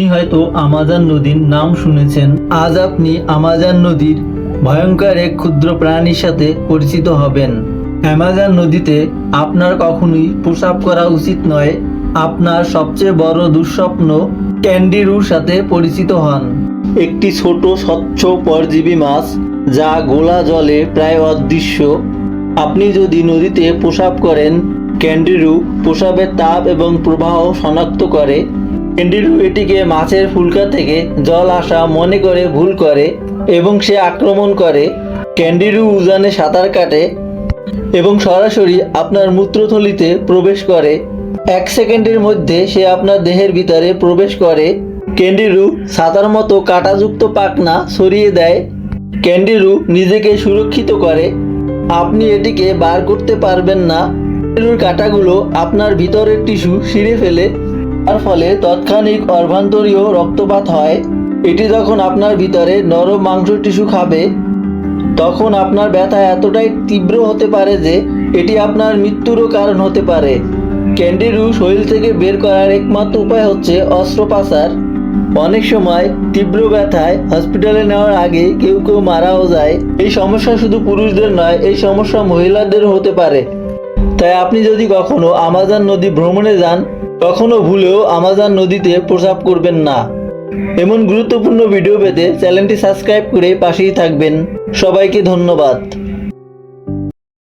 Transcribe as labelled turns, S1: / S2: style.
S1: আপনি হয়তো আমাজন নদীর নাম শুনেছেন। আজ আপনি আমাজন নদীর ভয়ঙ্কর এক ক্ষুদ্র প্রাণীর সাথে পরিচিত হবেন। অ্যামাজন নদীতে আপনার কখনোই প্রস্রাব করা উচিত নয়। আপনার সবচেয়ে বড় দুঃস্বপ্ন ক্যান্ডিরুর সাথে পরিচিত হন। একটি ছোট স্বচ্ছ পরজীবী মাছ যা গোলা জলে প্রায় অদৃশ্য। আপনি যদি নদীতে প্রস্রাব করেন, ক্যান্ডিরু প্রস্রাবের তাপ এবং প্রবাহ শনাক্ত করে। ক্যান্ডিরু এটিকে মাছের ফুলকা থেকে জল আসা মনে করে ভুল করে এবং সে আক্রমণ করে। ক্যান্ডিরু উজানে সাঁতার কাটে এবং সরাসরি আপনার মূত্রথলিতে প্রবেশ করে। 1 সেকেন্ডের মধ্যে সে আপনার দেহের ভিতরে প্রবেশ করে। ক্যান্ডিরু ছাতার মতো কাঁটাযুক্ত পাখনা ছড়িয়ে দেয়। ক্যান্ডিরু নিজেকে সুরক্ষিত করে। আপনি এটিকে বার করতে পারবেন না। ক্যান্ডিরুর কাঁটাগুলো আপনার ভিতরের টিস্যু ছিঁড়ে ফেলে, তার ফলে তাৎক্ষণিক অভ্যন্তরীণ রক্তপাত হয়। এটি যখন আপনার ভিতরে নরম মাংস টিস্যু খাবে, তখন আপনার ব্যথা এতটাই তীব্র হতে পারে যে এটি আপনার মৃত্যুরও কারণ হতে পারে। ক্যান্ডিরু শরীর থেকে বের করার একমাত্র উপায় হচ্ছে অস্ত্রোপচার। অনেক সময় তীব্র ব্যথায় হসপিটালে নেওয়ার আগে কেউ কেউ মারাও যায়। এই সমস্যা শুধু পুরুষদের নয়, এই সমস্যা মহিলাদেরও হতে পারে। তাই আপনি যদি কখনো আমাজন নদী ভ্রমণে যান, কখনো ভুলেও আমাজন নদীতে প্রস্রাব করবেন না। এমন গুরুত্বপূর্ণ ভিডিও পেতে চ্যানেলটি সাবস্ক্রাইব করে পাশেই থাকবেন। সবাইকে ধন্যবাদ।